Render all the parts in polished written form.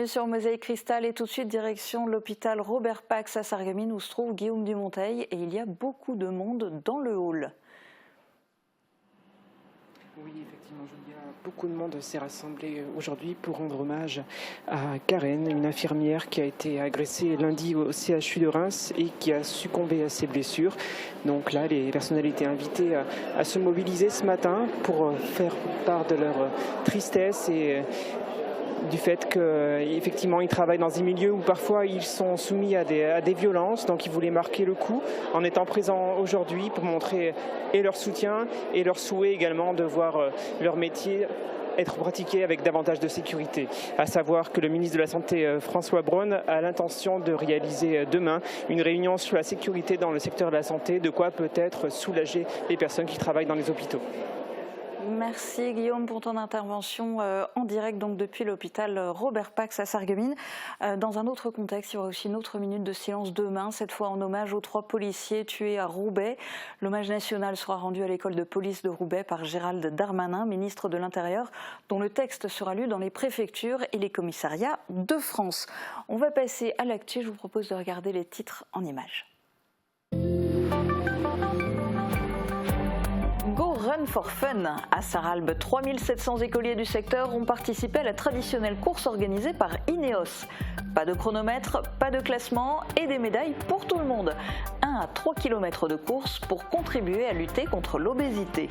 bienvenue sur Mosaïque Cristal et tout de suite direction l'hôpital Robert Pax à Sarreguemines où se trouve Guillaume Dumonteil et il y a beaucoup de monde dans le hall. Oui, effectivement, Julia, beaucoup de monde s'est rassemblé aujourd'hui pour rendre hommage à Karen, une infirmière qui a été agressée lundi au CHU de Reims et qui a succombé à ses blessures. Donc là, les personnels étaient invités à se mobiliser ce matin pour faire part de leur tristesse et du fait qu'effectivement ils travaillent dans des milieux où parfois ils sont soumis à des violences, donc ils voulaient marquer le coup en étant présents aujourd'hui pour montrer et leur soutien et leur souhait également de voir leur métier être pratiqué avec davantage de sécurité. À savoir que le ministre de la Santé François Braun a l'intention de réaliser demain une réunion sur la sécurité dans le secteur de la santé, de quoi peut-être soulager les personnes qui travaillent dans les hôpitaux. Merci Guillaume pour ton intervention en direct donc depuis l'hôpital Robert Pax à Sarreguemines. Dans un autre contexte, il y aura aussi une autre minute de silence demain, cette fois en hommage aux 3 policiers tués à Roubaix. L'hommage national sera rendu à l'école de police de Roubaix par Gérald Darmanin, ministre de l'Intérieur, dont le texte sera lu dans les préfectures et les commissariats de France. On va passer à l'actu, je vous propose de regarder les titres en images. Go Run for Fun à Sarralbe, 3700 écoliers du secteur ont participé à la traditionnelle course organisée par Ineos. Pas de chronomètre, pas de classement et des médailles pour tout le monde. 1 à 3 km de course pour contribuer à lutter contre l'obésité.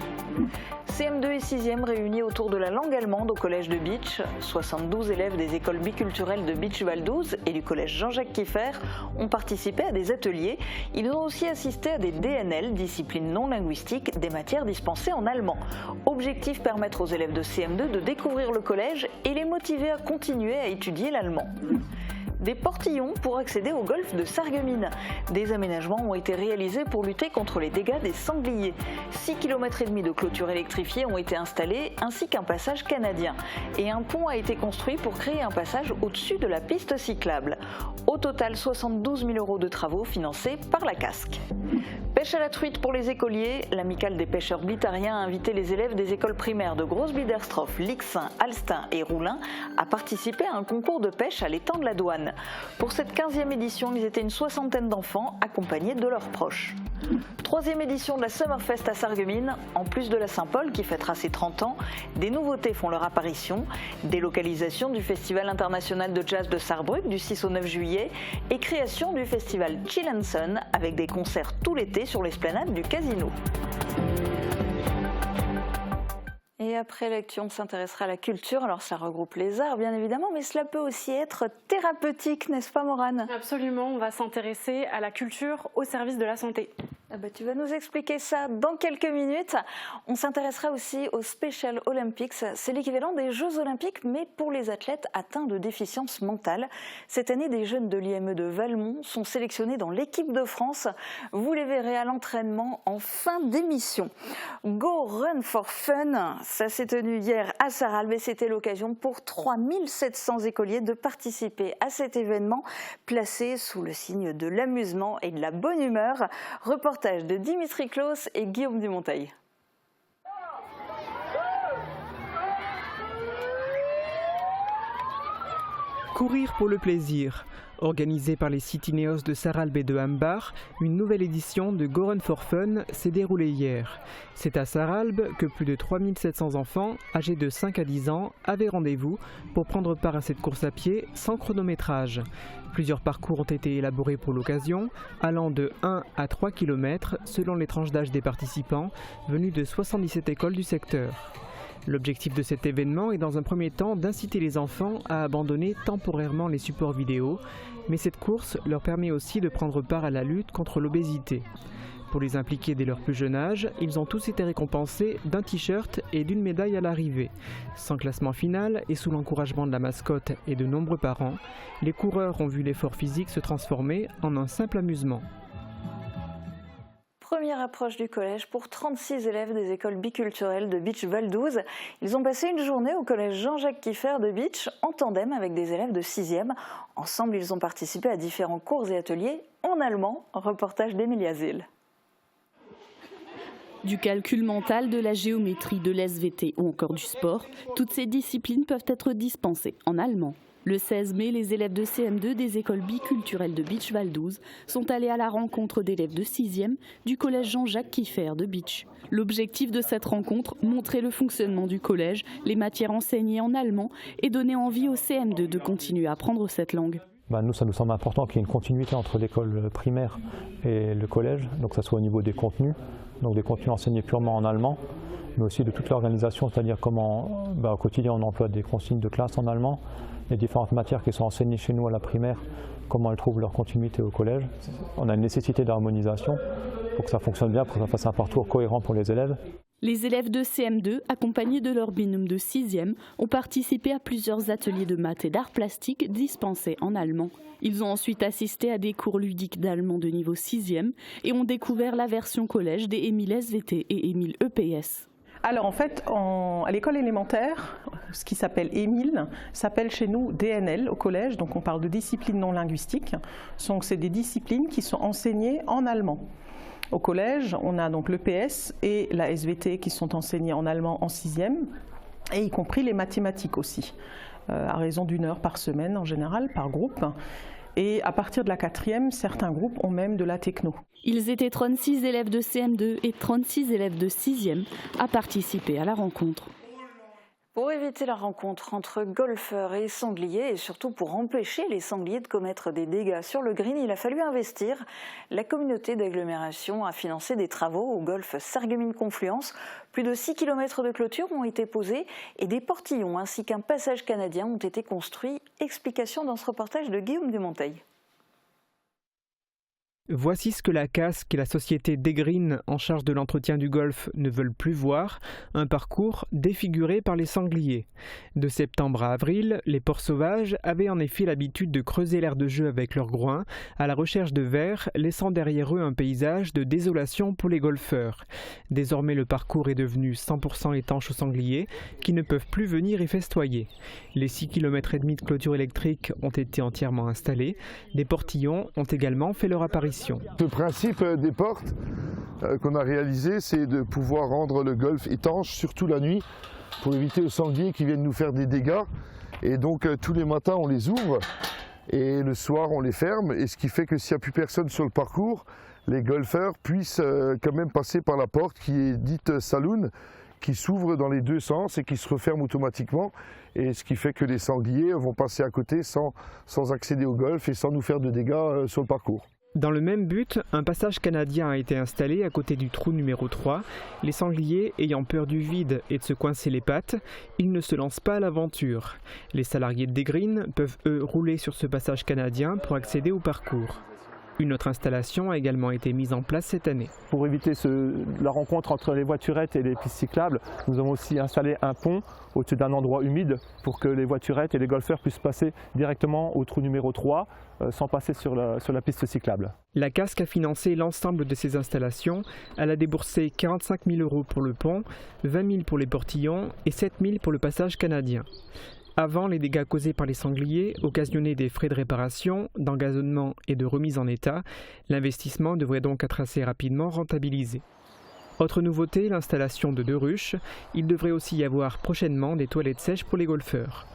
CM2 et 6e réunis autour de la langue allemande au collège de Bitche. 72 élèves des écoles biculturelles de Bitche-Val-d'Ouz et du collège Jean-Jacques Kieffer ont participé à des ateliers. Ils ont aussi assisté à des DNL, disciplines non linguistiques, des matières dispensées en allemand. Objectif, permettre aux élèves de CM2 de découvrir le collège et les motiver à continuer à étudier l'allemand. Des portillons pour accéder au golfe de Sarreguemines. Des aménagements ont été réalisés pour lutter contre les dégâts des sangliers. 6,5 km de clôtures électrifiées ont été installées, ainsi qu'un passage canadien. Et un pont a été construit pour créer un passage au-dessus de la piste cyclable. Au total, 72 000 € de travaux financés par la Casque. Pêche à la truite pour les écoliers. L'amicale des pêcheurs blitariens a invité les élèves des écoles primaires de Grosse-Biederstroff, Lixin, Alstin et Roulin à participer à un concours de pêche à l'étang de la Douane. Pour cette 15e édition, ils étaient une 60aine d'enfants accompagnés de leurs proches. 3e édition de la Summerfest à Sarreguemines. En plus de la Saint-Paul qui fêtera ses 30 ans, des nouveautés font leur apparition. Délocalisation du Festival international de jazz de Sarrebruck du 6 au 9 juillet et création du festival Chill & Sun avec des concerts tout l'été sur l'esplanade du Casino. Et après l'actu, on s'intéressera à la culture. Alors ça regroupe les arts bien évidemment, mais cela peut aussi être thérapeutique, n'est-ce pas Morane ? Absolument, on va s'intéresser à la culture au service de la santé. Ah bah, tu vas nous expliquer ça dans quelques minutes. On s'intéressera aussi aux Special Olympics. C'est l'équivalent des Jeux Olympiques, mais pour les athlètes atteints de déficience mentale. Cette année, des jeunes de l'IME de Valmont sont sélectionnés dans l'équipe de France. Vous les verrez à l'entraînement en fin d'émission. Go Run for Fun, ça s'est tenu hier à Sarralbe et c'était l'occasion pour 3700 écoliers de participer à cet événement placé sous le signe de l'amusement et de la bonne humeur. Reportage de Dimitri Claus et Guillaume Dumonteil. Courir pour le plaisir. Organisée par les sites Ineos de Sarralbe et de Hambach, une nouvelle édition de Go Run for Fun s'est déroulée hier. C'est à Sarralbe que plus de 3700 enfants, âgés de 5 à 10 ans, avaient rendez-vous pour prendre part à cette course à pied sans chronométrage. Plusieurs parcours ont été élaborés pour l'occasion, allant de 1 à 3 km selon les tranches d'âge des participants, venus de 77 écoles du secteur. L'objectif de cet événement est dans un premier temps d'inciter les enfants à abandonner temporairement les supports vidéo, mais cette course leur permet aussi de prendre part à la lutte contre l'obésité. Pour les impliquer dès leur plus jeune âge, ils ont tous été récompensés d'un t-shirt et d'une médaille à l'arrivée. Sans classement final et sous l'encouragement de la mascotte et de nombreux parents, les coureurs ont vu l'effort physique se transformer en un simple amusement. Première approche du collège pour 36 élèves des écoles biculturelles de Bitche-Val-d'Ouz. Ils ont passé une journée au collège Jean-Jacques Kieffer de Bitche en tandem avec des élèves de 6e. Ensemble, ils ont participé à différents cours et ateliers en allemand. Reportage d'Emilia Zil. Du calcul mental, de la géométrie, de l'SVT ou encore du sport, toutes ces disciplines peuvent être dispensées en allemand. Le 16 mai, les élèves de CM2 des écoles biculturelles de Bitche Val 12 sont allés à la rencontre d'élèves de 6e du collège Jean-Jacques Kieffer de Bitche. L'objectif de cette rencontre, montrer le fonctionnement du collège, les matières enseignées en allemand et donner envie aux CM2 de continuer à apprendre cette langue. Nous, ça nous semble important qu'il y ait une continuité entre l'école primaire et le collège, donc que ce soit au niveau des contenus, donc des contenus enseignés purement en allemand, mais aussi de toute l'organisation, c'est-à-dire comment au quotidien on emploie des consignes de classe en allemand, les différentes matières qui sont enseignées chez nous à la primaire, comment elles trouvent leur continuité au collège. On a une nécessité d'harmonisation pour que ça fonctionne bien, pour que ça fasse un parcours cohérent pour les élèves. Les élèves de CM2, accompagnés de leur binôme de 6e, ont participé à plusieurs ateliers de maths et d'arts plastiques dispensés en allemand. Ils ont ensuite assisté à des cours ludiques d'allemand de niveau 6e et ont découvert la version collège des Émile SVT et Émile EPS. Alors en fait, à l'école élémentaire, ce qui s'appelle Émile s'appelle chez nous DNL au collège, donc on parle de disciplines non linguistiques. Donc c'est des disciplines qui sont enseignées en allemand. Au collège, on a donc l'EPS et la SVT qui sont enseignées en allemand en 6e, et y compris les mathématiques aussi, à raison d'1 heure par semaine en général, par groupe. Et à partir de la 4e, certains groupes ont même de la techno. Ils étaient 36 élèves de CM2 et 36 élèves de 6e à participer à la rencontre. Pour éviter la rencontre entre golfeurs et sangliers et surtout pour empêcher les sangliers de commettre des dégâts sur le green, il a fallu investir. La communauté d'agglomération a financé des travaux au golfe Sarreguemines-Confluence. Plus de 6 km de clôture ont été posés et des portillons ainsi qu'un passage canadien ont été construits. Explication dans ce reportage de Guillaume Dumonteil. Voici ce que la CASC et la société Degreen en charge de l'entretien du golfe ne veulent plus voir, un parcours défiguré par les sangliers. De septembre à avril, les porcs sauvages avaient en effet l'habitude de creuser l'aire de jeu avec leurs groins à la recherche de vers, laissant derrière eux un paysage de désolation pour les golfeurs. Désormais, le parcours est devenu 100% étanche aux sangliers qui ne peuvent plus venir y festoyer. Les 6,5 km de clôture électrique ont été entièrement installés. Des portillons ont également fait leur apparition. Le principe des portes qu'on a réalisé, c'est de pouvoir rendre le golfe étanche, surtout la nuit, pour éviter aux sangliers qui viennent nous faire des dégâts. Et donc tous les matins on les ouvre et le soir on les ferme. Et ce qui fait que s'il n'y a plus personne sur le parcours, les golfeurs puissent quand même passer par la porte qui est dite saloon, qui s'ouvre dans les deux sens et qui se referme automatiquement. Et ce qui fait que les sangliers vont passer à côté sans accéder au golfe et sans nous faire de dégâts sur le parcours. Dans le même but, un passage canadien a été installé à côté du trou numéro 3. Les sangliers, ayant peur du vide et de se coincer les pattes, ils ne se lancent pas à l'aventure. Les salariés de Degreen peuvent eux rouler sur ce passage canadien pour accéder au parcours. Une autre installation a également été mise en place cette année. Pour éviter la rencontre entre les voiturettes et les pistes cyclables, nous avons aussi installé un pont au-dessus d'un endroit humide pour que les voiturettes et les golfeurs puissent passer directement au trou numéro 3 sans passer sur la piste cyclable. La CASC a financé l'ensemble de ces installations. Elle a déboursé 45 000 € pour le pont, 20 000 pour les portillons et 7 000 pour le passage canadien. Avant, les dégâts causés par les sangliers occasionnaient des frais de réparation, d'engazonnement et de remise en état. L'investissement devrait donc être assez rapidement rentabilisé. Autre nouveauté, l'installation de 2 ruches. Il devrait aussi y avoir prochainement des toilettes sèches pour les golfeurs.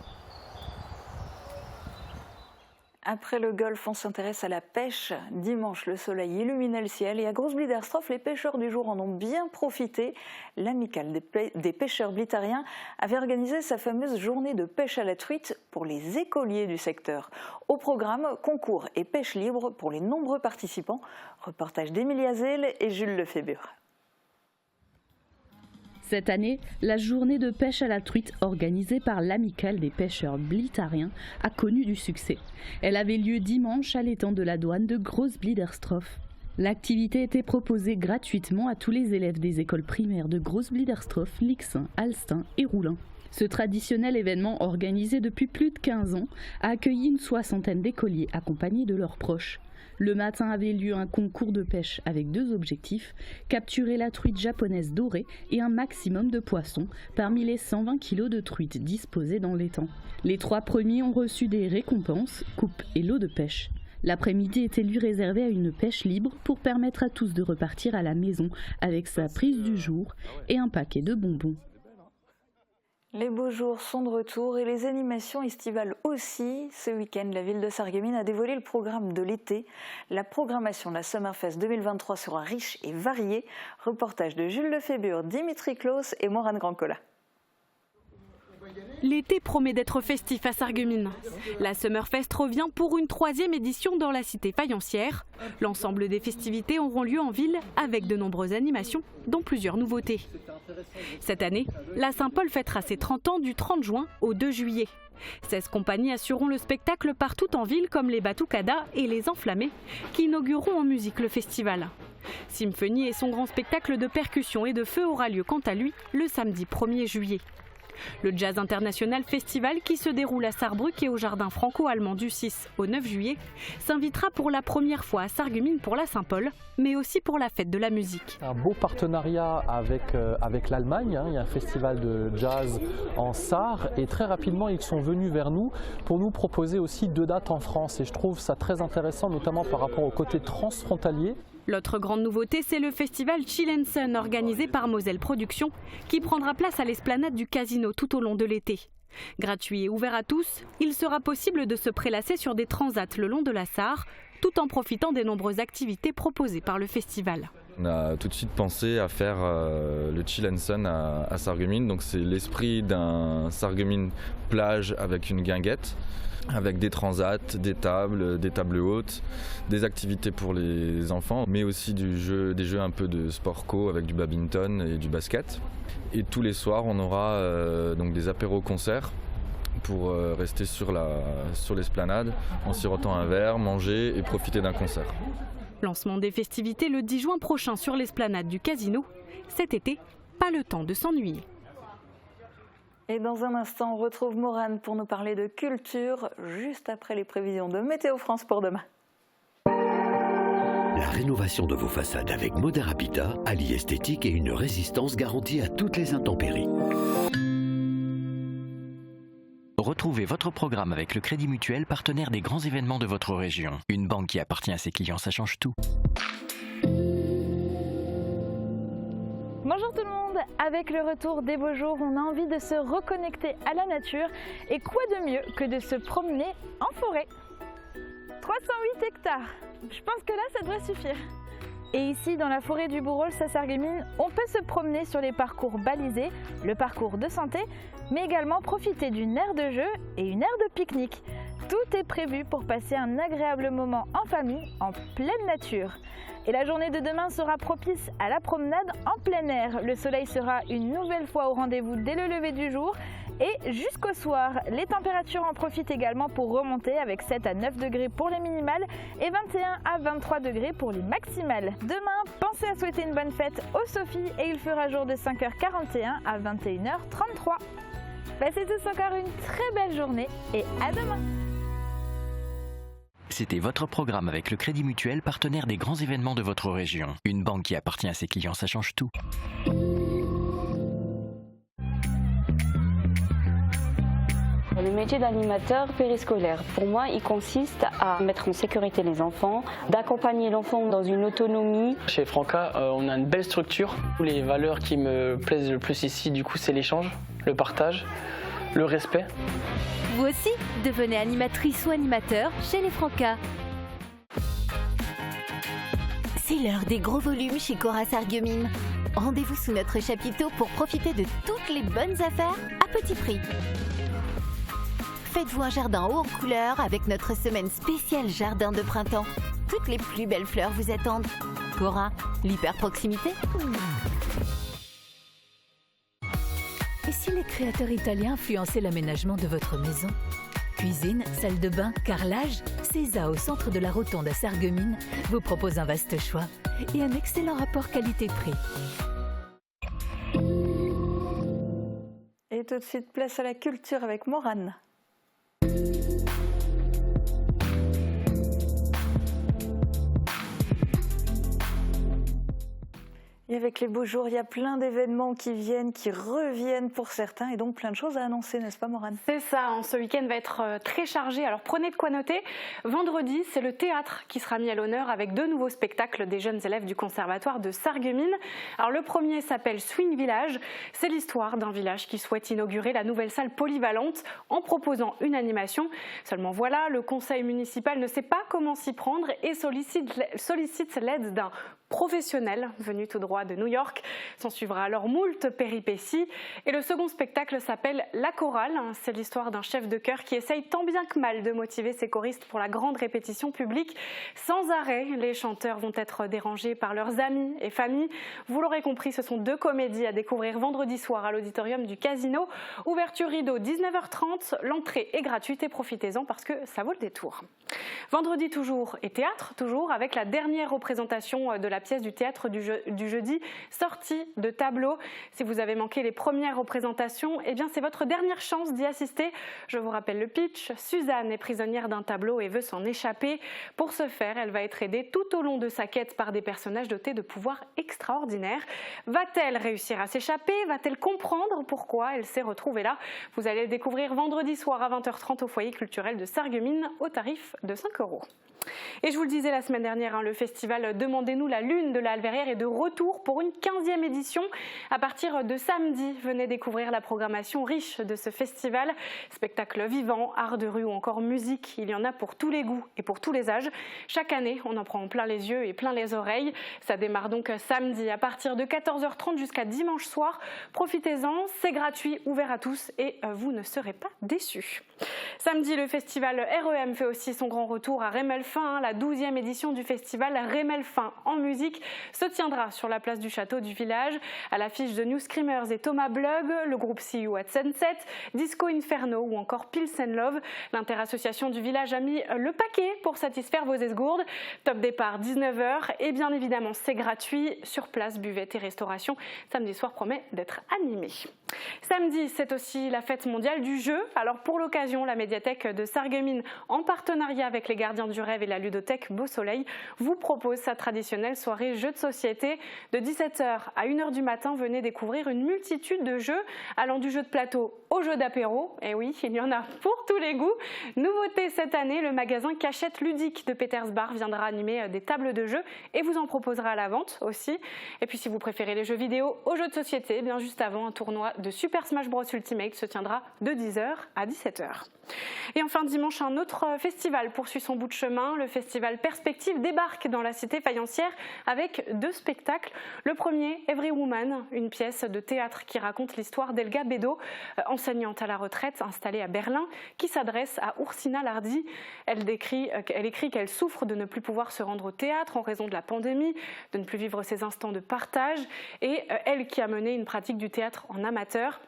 Après le golf, on s'intéresse à la pêche. Dimanche, le soleil illuminait le ciel et à Grosse-Bliederstroff, les pêcheurs du jour en ont bien profité. L'amicale des pêcheurs blitariens avait organisé sa fameuse journée de pêche à la truite pour les écoliers du secteur. Au programme, concours et pêche libre pour les nombreux participants. Reportage d'Emilia Zell et Jules Lefébure. Cette année, la journée de pêche à la truite organisée par l'amicale des pêcheurs blitariens a connu du succès. Elle avait lieu dimanche à l'étang de la douane de Grosse-Bliederstroff. L'activité était proposée gratuitement à tous les élèves des écoles primaires de Grosse-Bliederstroff, Lixin, Alstin et Roulin. Ce traditionnel événement organisé depuis plus de 15 ans a accueilli une 60aine d'écoliers accompagnés de leurs proches. Le matin avait lieu un concours de pêche avec 2 objectifs, capturer la truite japonaise dorée et un maximum de poissons parmi les 120 kg de truite disposés dans l'étang. Les 3 premiers ont reçu des récompenses, coupes et lots de pêche. L'après-midi était lui réservé à une pêche libre pour permettre à tous de repartir à la maison avec sa prise du jour et un paquet de bonbons. Les beaux jours sont de retour et les animations estivales aussi. Ce week-end, la ville de Sarreguemines a dévoilé le programme de l'été. La programmation de la Summerfest 2023 sera riche et variée. Reportage de Jules Lefébure, Dimitri Claus et Morane Grandcola. L'été promet d'être festif à Sarreguemines. La Summerfest revient pour une 3e édition dans la cité faïencière. L'ensemble des festivités auront lieu en ville avec de nombreuses animations, dont plusieurs nouveautés. Cette année, la Saint-Paul fêtera ses 30 ans du 30 juin au 2 juillet. 16 compagnies assureront le spectacle partout en ville comme les Batucadas et les Enflammés qui inaugureront en musique le festival. Symphony et son grand spectacle de percussion et de feu aura lieu quant à lui le samedi 1er juillet. Le Jazz International Festival, qui se déroule à Sarrebruck et au Jardin franco-allemand du 6 au 9 juillet, s'invitera pour la première fois à Sarreguemines pour la Saint-Paul, mais aussi pour la fête de la musique. Un beau partenariat avec l'Allemagne, il y a un festival de jazz en Sarre et très rapidement ils sont venus vers nous pour nous proposer aussi 2 dates en France et je trouve ça très intéressant, notamment par rapport au côté transfrontalier. L'autre grande nouveauté, c'est le festival Chill & Sun organisé par Moselle Productions qui prendra place à l'esplanade du Casino tout au long de l'été. Gratuit et ouvert à tous, il sera possible de se prélasser sur des transats le long de la Sarre tout en profitant des nombreuses activités proposées par le festival. On a tout de suite pensé à faire le Chill & Sun à Sarreguemines, donc c'est l'esprit d'un Sarreguemines plage avec une guinguette, avec des transats, des tables hautes, des activités pour les enfants, mais aussi des jeux un peu de sport co avec du badminton et du basket. Et tous les soirs, on aura donc des apéros-concerts pour rester sur l'esplanade en sirotant un verre, manger et profiter d'un concert. Lancement des festivités le 10 juin prochain sur l'esplanade du Casino. Cet été, pas le temps de s'ennuyer. Et dans un instant, on retrouve Morane pour nous parler de culture, juste après les prévisions de Météo France pour demain. La rénovation de vos façades avec Modern Habitat allie esthétique et une résistance garantie à toutes les intempéries. Retrouvez votre programme avec le Crédit Mutuel, partenaire des grands événements de votre région. Une banque qui appartient à ses clients, ça change tout. Bonjour tout le monde, avec le retour des beaux jours, on a envie de se reconnecter à la nature et quoi de mieux que de se promener en forêt. 308 hectares, je pense que là ça doit suffire. Et ici dans la forêt du Bourrol à Sarreguemines, on peut se promener sur les parcours balisés, le parcours de santé, mais également profiter d'une aire de jeu et une aire de pique-nique. Tout est prévu pour passer un agréable moment en famille, en pleine nature. Et la journée de demain sera propice à la promenade en plein air. Le soleil sera une nouvelle fois au rendez-vous dès le lever du jour et jusqu'au soir. Les températures en profitent également pour remonter avec 7 à 9 degrés pour les minimales et 21 à 23 degrés pour les maximales. Demain, pensez à souhaiter une bonne fête aux Sophies et il fera jour de 5h41 à 21h33. Passez tous encore une très belle journée et à demain. C'était votre programme avec le Crédit Mutuel, partenaire des grands événements de votre région. Une banque qui appartient à ses clients, ça change tout. Le métier d'animateur périscolaire, pour moi, il consiste à mettre en sécurité les enfants, d'accompagner l'enfant dans une autonomie. Chez Franca, on a une belle structure. Les valeurs qui me plaisent le plus ici, du coup, c'est l'échange, le partage, le respect. Vous aussi, devenez animatrice ou animateur chez les Franca. C'est l'heure des gros volumes chez Cora Sarreguemines. Rendez-vous sous notre chapiteau pour profiter de toutes les bonnes affaires à petit prix. Faites-vous un jardin haut en couleurs avec notre semaine spéciale jardin de printemps. Toutes les plus belles fleurs vous attendent. Cora, l'hyper proximité. Et si les créateurs italiens influençaient l'aménagement de votre maison? Cuisine, salle de bain, carrelage, Cesa au centre de la Rotonde à Sarreguemines vous propose un vaste choix et un excellent rapport qualité-prix. Et tout de suite, place à la culture avec Morane. Et avec les beaux jours, il y a plein d'événements qui viennent, qui reviennent pour certains, et donc plein de choses à annoncer, n'est-ce pas Morane? C'est ça, ce week-end va être très chargé, alors prenez de quoi noter. Vendredi, c'est le théâtre qui sera mis à l'honneur avec 2 nouveaux spectacles des jeunes élèves du conservatoire de Sarreguemines. Alors le premier s'appelle Swing Village, c'est l'histoire d'un village qui souhaite inaugurer la nouvelle salle polyvalente en proposant une animation. Seulement voilà, le conseil municipal ne sait pas comment s'y prendre et sollicite l'aide d'un professionnel venu tout droit de New York. S'en suivra alors moult péripéties. Et le second spectacle s'appelle La Chorale. C'est l'histoire d'un chef de chœur qui essaye tant bien que mal de motiver ses choristes pour la grande répétition publique. Sans arrêt, les chanteurs vont être dérangés par leurs amis et familles. Vous l'aurez compris, ce sont 2 comédies à découvrir vendredi soir à l'auditorium du Casino. Ouverture rideau 19h30. L'entrée est gratuite et profitez-en parce que ça vaut le détour. Vendredi toujours et théâtre toujours avec la dernière représentation de la pièce du théâtre du jeudi, sortie de tableau. Si vous avez manqué les premières représentations, eh bien c'est votre dernière chance d'y assister. Je vous rappelle le pitch. Suzanne est prisonnière d'un tableau et veut s'en échapper. Pour ce faire, elle va être aidée tout au long de sa quête par des personnages dotés de pouvoirs extraordinaires. Va-t-elle réussir à s'échapper? Va-t-elle comprendre pourquoi elle s'est retrouvée là? Vous allez le découvrir vendredi soir à 20h30 au foyer culturel de Sarreguemines au tarif de 5 €. Et je vous le disais la semaine dernière, le festival Demandez-nous la Lune de la Halverrière est de retour pour une 15e édition. À partir de samedi, venez découvrir la programmation riche de ce festival. Spectacles vivants, art de rue ou encore musique, il y en a pour tous les goûts et pour tous les âges. Chaque année, on en prend plein les yeux et plein les oreilles. Ça démarre donc samedi à partir de 14h30 jusqu'à dimanche soir. Profitez-en, c'est gratuit, ouvert à tous et vous ne serez pas déçus. Samedi, le festival REM fait aussi son grand retour à Rémelfin. La 12e édition du festival Rémelfin en musique se tiendra sur la place du château du village. À l'affiche de New Screamers et Thomas Blug, le groupe See You at Sunset, Disco Inferno ou encore Pills and Love. L'interassociation du village a mis le paquet pour satisfaire vos esgourdes. Top départ 19h et bien évidemment c'est gratuit. Sur place, buvette et restauration. Samedi soir promet d'être animé. Samedi, c'est aussi la fête mondiale du jeu. Alors pour l'occasion, la médiathèque de Sarreguemines, en partenariat avec les Gardiens du Rêve et la ludothèque Beau Soleil, vous propose sa traditionnelle soirée jeux de société. De 17h à 1h du matin, venez découvrir une multitude de jeux allant du jeu de plateau au jeu d'apéro. Et oui, il y en a pour tous les goûts. Nouveauté cette année, le magasin Cachette Ludique de Petersbar viendra animer des tables de jeux et vous en proposera à la vente aussi. Et puis si vous préférez les jeux vidéo aux jeux de société, bien juste avant, un tournoi de Super Smash Bros Ultimate se tiendra de 10h à 17h. Et enfin dimanche, un autre festival poursuit son bout de chemin. Le festival Perspective débarque dans la cité faïencière avec 2 spectacles. Le premier, Every Woman, une pièce de théâtre qui raconte l'histoire d'Elga Bédot, enseignante à la retraite installée à Berlin, qui s'adresse à Ursina Lardy. Elle écrit qu'elle souffre de ne plus pouvoir se rendre au théâtre en raison de la pandémie, de ne plus vivre ces instants de partage, et elle qui a mené une pratique du théâtre en amateur.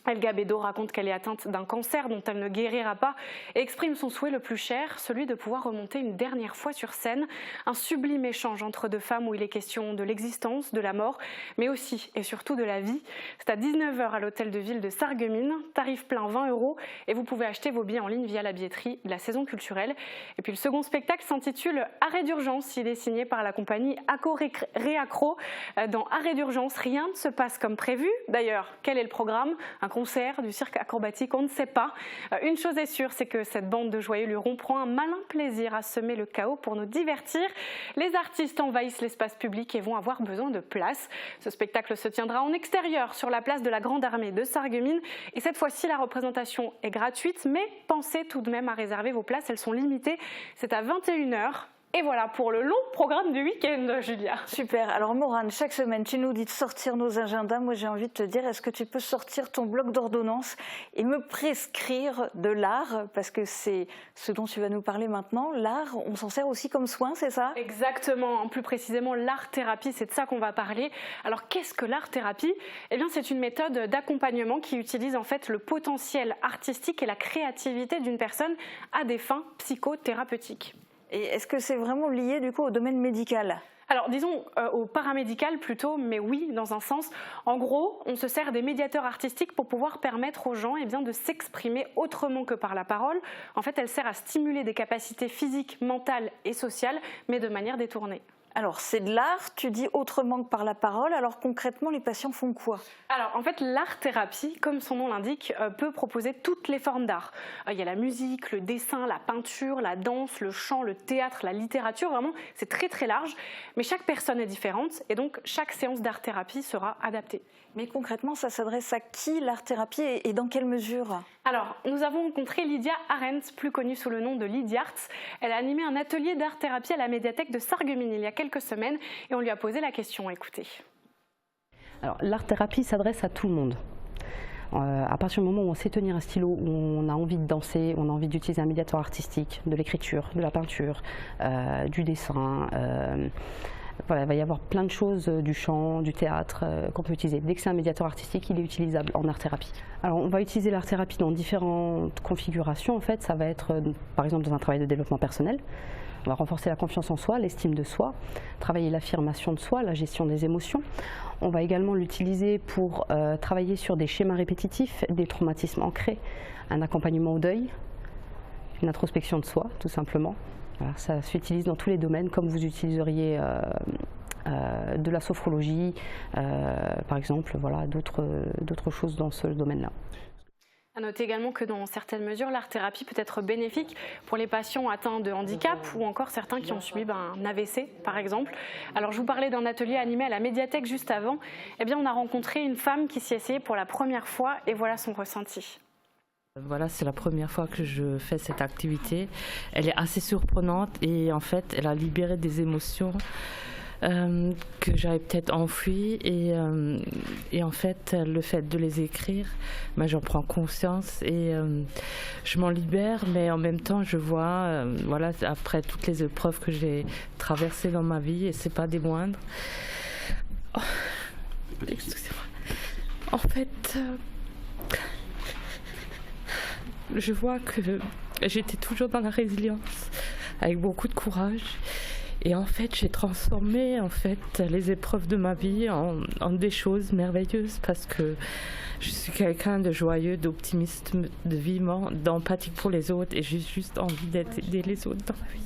Elga Bédot raconte qu'elle est atteinte d'un cancer dont elle ne guérira pas et exprime son souhait le plus cher, celui de pouvoir remonter une dernière fois sur scène. Un sublime échange entre 2 femmes où il est question de l'existence, de la mort, mais aussi et surtout de la vie. C'est à 19h à l'hôtel de ville de Sarreguemines, tarif plein 20 € et vous pouvez acheter vos billets en ligne via la billetterie de la saison culturelle. Et puis le second spectacle s'intitule Arrêt d'urgence. Il est signé par la compagnie Acco Réacro. Dans Arrêt d'urgence, rien ne se passe comme prévu. D'ailleurs, quel est le programme? Un concert, du cirque acrobatique, on ne sait pas. Une chose est sûre, c'est que cette bande de joyeux lurons prend un malin plaisir à semer le chaos pour nous divertir. Les artistes envahissent l'espace public et vont avoir besoin de place. Ce spectacle se tiendra en extérieur sur la place de la Grande Armée de Sarreguemines et cette fois-ci la représentation est gratuite, mais pensez tout de même à réserver vos places, elles sont limitées. C'est à 21h. Et voilà pour le long programme du week-end, Julia. Super. Alors Morane, chaque semaine, tu nous dis de sortir nos agendas. Moi, j'ai envie de te dire, est-ce que tu peux sortir ton bloc d'ordonnances et me prescrire de l'art? Parce que c'est ce dont tu vas nous parler maintenant. L'art, on s'en sert aussi comme soin, c'est ça? Exactement. Plus précisément, l'art-thérapie, c'est de ça qu'on va parler. Alors, qu'est-ce que l'art-thérapie? Eh bien, c'est une méthode d'accompagnement qui utilise en fait le potentiel artistique et la créativité d'une personne à des fins psychothérapeutiques. Et est-ce que c'est vraiment lié du coup au domaine médical? Alors disons au paramédical plutôt, mais oui, dans un sens. En gros, on se sert des médiateurs artistiques pour pouvoir permettre aux gens de s'exprimer autrement que par la parole. En fait, elle sert à stimuler des capacités physiques, mentales et sociales, mais de manière détournée. Alors c'est de l'art, tu dis autrement que par la parole, alors concrètement les patients font quoi? Alors en fait l'art-thérapie, comme son nom l'indique, peut proposer toutes les formes d'art. Il y a la musique, le dessin, la peinture, la danse, le chant, le théâtre, la littérature, vraiment c'est très très large. Mais chaque personne est différente et donc chaque séance d'art-thérapie sera adaptée. Mais concrètement ça s'adresse à qui l'art-thérapie et dans quelle mesure? Alors nous avons rencontré Lydia Arendt, plus connue sous le nom de Lydia Arts. Elle a animé un atelier d'art-thérapie à la médiathèque de Sarreguemines il y a quelques semaines et on lui a posé la question, écoutez. Alors l'art-thérapie s'adresse à tout le monde. À partir du moment où on sait tenir un stylo, où on a envie de danser, on a envie d'utiliser un médiateur artistique, de l'écriture, de la peinture, du dessin, voilà, il va y avoir plein de choses, du chant, du théâtre qu'on peut utiliser. Dès que c'est un médiateur artistique, il est utilisable en art-thérapie. Alors on va utiliser l'art-thérapie dans différentes configurations. En fait, ça va être par exemple dans un travail de développement personnel. On va renforcer la confiance en soi, l'estime de soi, travailler l'affirmation de soi, la gestion des émotions. On va également l'utiliser pour travailler sur des schémas répétitifs, des traumatismes ancrés, un accompagnement au deuil, une introspection de soi, tout simplement. Voilà, ça s'utilise dans tous les domaines, comme vous utiliseriez de la sophrologie, par exemple, voilà, d'autres choses dans ce domaine-là. À noter également que dans certaines mesures, l'art-thérapie peut être bénéfique pour les patients atteints de handicap ou encore certains qui ont subi un AVC par exemple. Alors je vous parlais d'un atelier animé à la médiathèque juste avant. Eh bien on a rencontré une femme qui s'y essayait pour la première fois et voilà son ressenti. Voilà, c'est la première fois que je fais cette activité. Elle est assez surprenante et en fait, elle a libéré des émotions que j'avais peut-être enfouies et en fait, le fait de les écrire, j'en prends conscience et je m'en libère, mais en même temps, je vois, voilà, après toutes les épreuves que j'ai traversées dans ma vie et c'est pas des moindres. Oh, excusez-moi. En fait. Je vois que j'étais toujours dans la résilience, avec beaucoup de courage. Et en fait, j'ai transformé les épreuves de ma vie en des choses merveilleuses parce que je suis quelqu'un de joyeux, d'optimiste, de vivant, d'empathique pour les autres et j'ai juste envie d'aider les autres dans ma vie.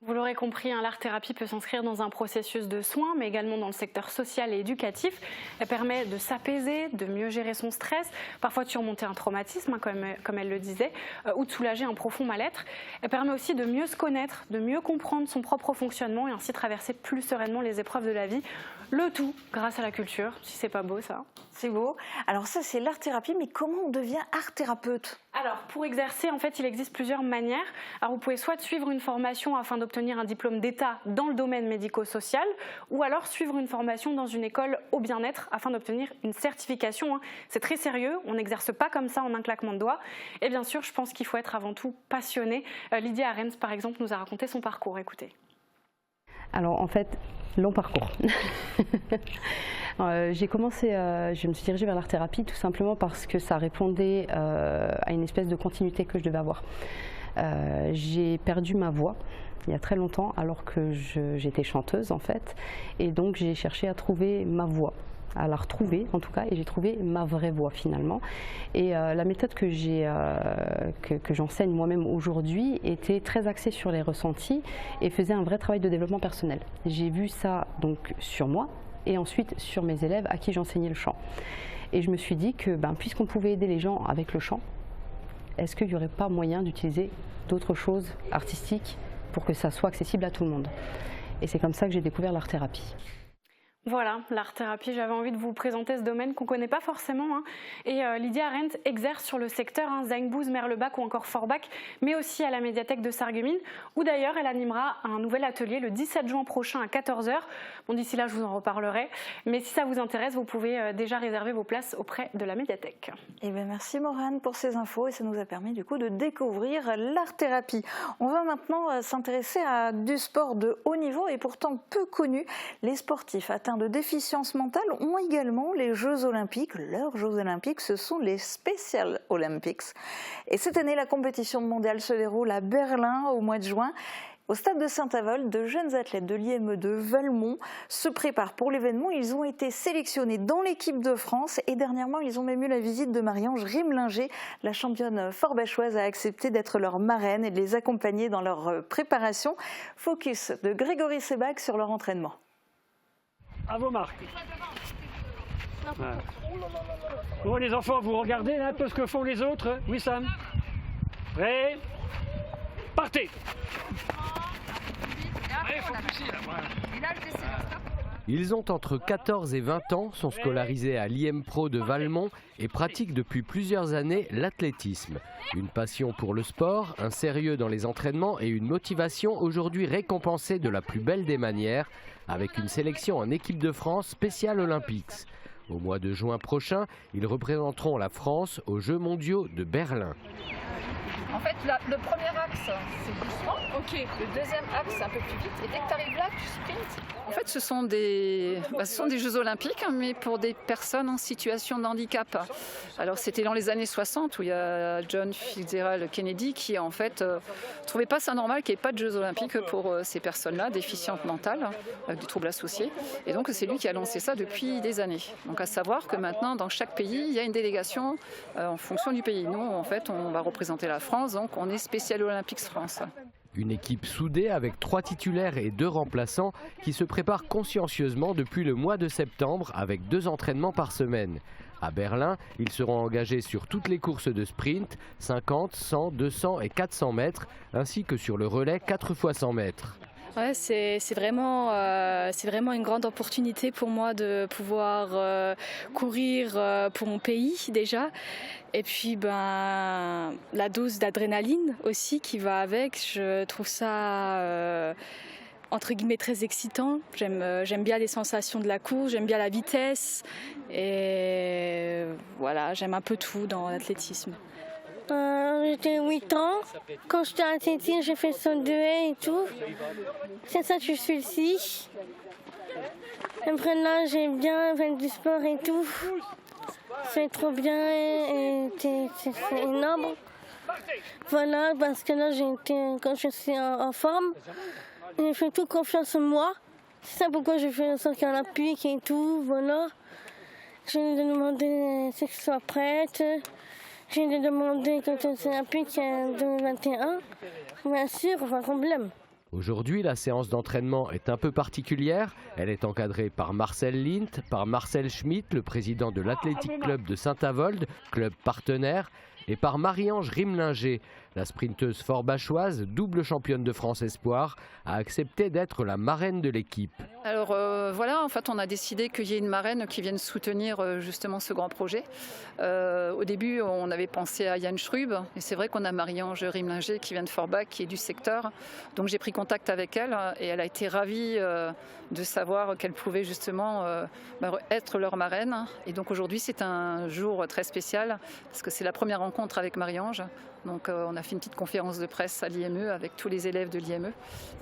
Vous l'aurez compris, l'art-thérapie peut s'inscrire dans un processus de soins, mais également dans le secteur social et éducatif. Elle permet de s'apaiser, de mieux gérer son stress, parfois de surmonter un traumatisme, comme elle le disait, ou de soulager un profond mal-être. Elle permet aussi de mieux se connaître, de mieux comprendre son propre fonctionnement et ainsi traverser plus sereinement les épreuves de la vie. Le tout grâce à la culture, si c'est pas beau ça. C'est beau. Alors ça c'est l'art-thérapie, mais comment on devient art-thérapeute? Alors pour exercer, en fait, il existe plusieurs manières. Alors vous pouvez soit suivre une formation afin d'obtenir un diplôme d'État dans le domaine médico-social, ou alors suivre une formation dans une école au bien-être afin d'obtenir une certification. C'est très sérieux, on n'exerce pas comme ça en un claquement de doigts. Et bien sûr, je pense qu'il faut être avant tout passionné. Lydia Arendt, par exemple, nous a raconté son parcours. Écoutez. Alors en fait, long parcours. J'ai commencé, je me suis dirigée vers l'art-thérapie tout simplement parce que ça répondait à une espèce de continuité que je devais avoir. J'ai perdu ma voix il y a très longtemps alors que j'étais chanteuse en fait et donc j'ai cherché à trouver ma voix, à la retrouver en tout cas et j'ai trouvé ma vraie voix finalement et la méthode que j'enseigne moi-même aujourd'hui était très axée sur les ressentis et faisait un vrai travail de développement personnel. J'ai vu ça donc sur moi et ensuite sur mes élèves à qui j'enseignais le chant et je me suis dit que puisqu'on pouvait aider les gens avec le chant, est-ce qu'il n'y aurait pas moyen d'utiliser d'autres choses artistiques pour que ça soit accessible à tout le monde. Et c'est comme ça que j'ai découvert l'art-thérapie. Voilà, l'art-thérapie, j'avais envie de vous présenter ce domaine qu'on ne connaît pas forcément. Et Lydia Arendt exerce sur le secteur Zeinbouz, Merlebach ou encore Forbach, mais aussi à la médiathèque de Sarreguemines, où d'ailleurs elle animera un nouvel atelier le 17 juin prochain à 14 h. Bon, d'ici là, je vous en reparlerai. Mais si ça vous intéresse, vous pouvez déjà réserver vos places auprès de la médiathèque. Eh bien, merci Morane pour ces infos et ça nous a permis du coup de découvrir l'art-thérapie. On va maintenant s'intéresser à du sport de haut niveau et pourtant peu connu. Les sportifs atteints de déficience mentale ont également les Jeux Olympiques. Leurs Jeux Olympiques, ce sont les Special Olympics. Et cette année, la compétition mondiale se déroule à Berlin au mois de juin. Au stade de Saint-Avold, de jeunes athlètes de l'IME de Valmont se préparent pour l'événement. Ils ont été sélectionnés dans l'équipe de France et dernièrement, ils ont même eu la visite de Marie-Ange Rimlinger. La championne forbachoise a accepté d'être leur marraine et de les accompagner dans leur préparation. Focus de Grégory Sebag sur leur entraînement. À vos marques. Voilà. Bon les enfants, vous regardez là un peu ce que font les autres. Oui Sam. Prêt. Partez. Ils ont entre 14 et 20 ans, sont scolarisés à l'IM Pro de Valmont et pratiquent depuis plusieurs années l'athlétisme. Une passion pour le sport, un sérieux dans les entraînements et une motivation aujourd'hui récompensée de la plus belle des manières avec une sélection en équipe de France Special Olympics. Au mois de juin prochain, ils représenteront la France aux Jeux mondiaux de Berlin. En fait, le premier axe, c'est doucement. Le deuxième axe, c'est un peu plus vite. Et dès que tu arrives là, tu sprints. En fait, ce sont des Jeux Olympiques, mais pour des personnes en situation de handicap. Alors, c'était dans les années 60 où il y a John Fitzgerald Kennedy qui, en fait, trouvait pas ça normal qu'il n'y ait pas de Jeux Olympiques pour ces personnes-là, déficientes mentales, avec des troubles associés. Et donc, c'est lui qui a lancé ça depuis des années. Donc, à savoir que maintenant, dans chaque pays, il y a une délégation en fonction du pays. Nous, en fait, on va représenter la France. Donc on est Special Olympics France. Une équipe soudée avec 3 titulaires et 2 remplaçants qui se prépare consciencieusement depuis le mois de septembre avec 2 entraînements par semaine. À Berlin, ils seront engagés sur toutes les courses de sprint, 50, 100, 200 et 400 mètres, ainsi que sur le relais 4 x 100 mètres. Ouais, c'est vraiment une grande opportunité pour moi de pouvoir courir pour mon pays déjà. Et puis la dose d'adrénaline aussi qui va avec, je trouve ça entre guillemets très excitant. J'aime bien les sensations de la course, j'aime bien la vitesse et voilà, j'aime un peu tout dans l'athlétisme. J'étais 8 ans. Quand j'étais à Tétine, j'ai fait son de haie et tout. C'est ça que je suis ici. Après là, j'aime bien faire du sport et tout. C'est trop bien et c'est énorme. Voilà, parce que là, quand je suis en forme, j'ai fait toute confiance en moi. C'est ça pourquoi je fais un saut olympique et tout. Voilà. Je lui ai demandé si je sois prête. J'ai demandé quand c'est un pic en 2021, bien sûr, pas de problème. Aujourd'hui, la séance d'entraînement est un peu particulière. Elle est encadrée par Marcel Lint, par Marcel Schmitt, le président de l'Athletic Club de Saint-Avold, club partenaire, et par Marie-Ange Rimlinger. La sprinteuse forbachoise, double championne de France Espoir, a accepté d'être la marraine de l'équipe. Alors voilà, en fait, on a décidé qu'il y ait une marraine qui vienne soutenir justement ce grand projet. Au début, on avait pensé à Yann Schrub, et c'est vrai qu'on a Marie-Ange Rimlinger qui vient de Forbach, qui est du secteur. Donc j'ai pris contact avec elle et elle a été ravie de savoir qu'elle pouvait justement être leur marraine. Et donc aujourd'hui, c'est un jour très spécial parce que c'est la première rencontre avec Marie-Ange. Donc on a fait une petite conférence de presse à l'IME avec tous les élèves de l'IME.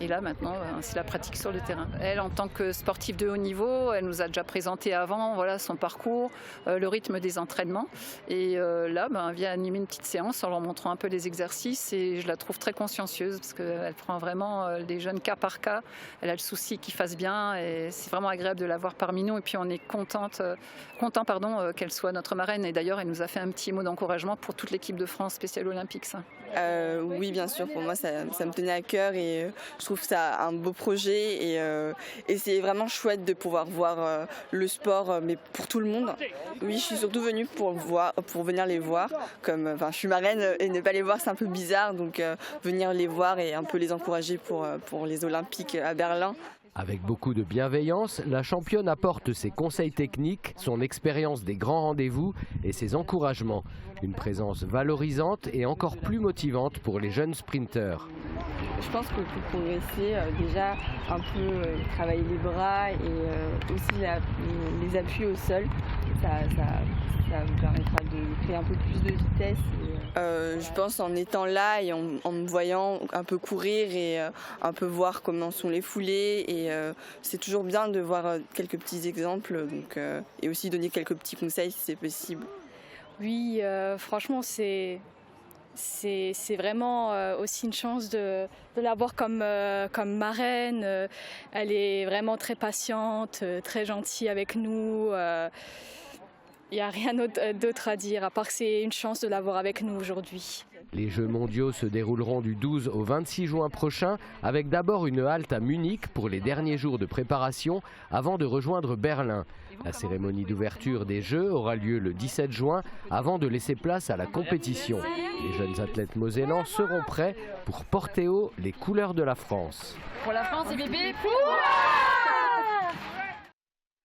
Et là maintenant, c'est la pratique sur le terrain. Elle, en tant que sportive de haut niveau, elle nous a déjà présenté avant son parcours, le rythme des entraînements. Et là, elle vient animer une petite séance en leur montrant un peu les exercices. Et je la trouve très consciencieuse parce qu'elle prend vraiment les jeunes cas par cas. Elle a le souci qu'ils fassent bien et c'est vraiment agréable de la voir parmi nous. Et puis on est content qu'elle soit notre marraine. Et d'ailleurs, elle nous a fait un petit mot d'encouragement pour toute l'équipe de France Special Olympics. Oui, bien sûr, pour moi ça me tenait à cœur et je trouve ça un beau projet et c'est vraiment chouette de pouvoir voir le sport mais pour tout le monde. Oui, je suis surtout venue pour venir les voir. Je suis marraine et ne pas les voir c'est un peu bizarre, donc venir les voir et un peu les encourager pour les Olympiques à Berlin. Avec beaucoup de bienveillance, la championne apporte ses conseils techniques, son expérience des grands rendez-vous et ses encouragements. Une présence valorisante et encore plus motivante pour les jeunes sprinteurs. Je pense que pour progresser, déjà un peu travailler les bras et aussi les appuis au sol, ça vous permettra de créer un peu plus de vitesse. Je pense en étant là et en me voyant un peu courir et un peu voir comment sont les foulées. Et c'est toujours bien de voir quelques petits exemples et aussi donner quelques petits conseils si c'est possible. Oui, franchement, c'est c'est vraiment aussi une chance de l'avoir comme marraine. Elle est vraiment très patiente, très gentille avec nous. Il n'y a rien d'autre à dire, à part que c'est une chance de l'avoir avec nous aujourd'hui. Les Jeux mondiaux se dérouleront du 12 au 26 juin prochain, avec d'abord une halte à Munich pour les derniers jours de préparation avant de rejoindre Berlin. La cérémonie d'ouverture des Jeux aura lieu le 17 juin avant de laisser place à la compétition. Les jeunes athlètes mosellans seront prêts pour porter haut les couleurs de la France. Pour la France et bébé, pour...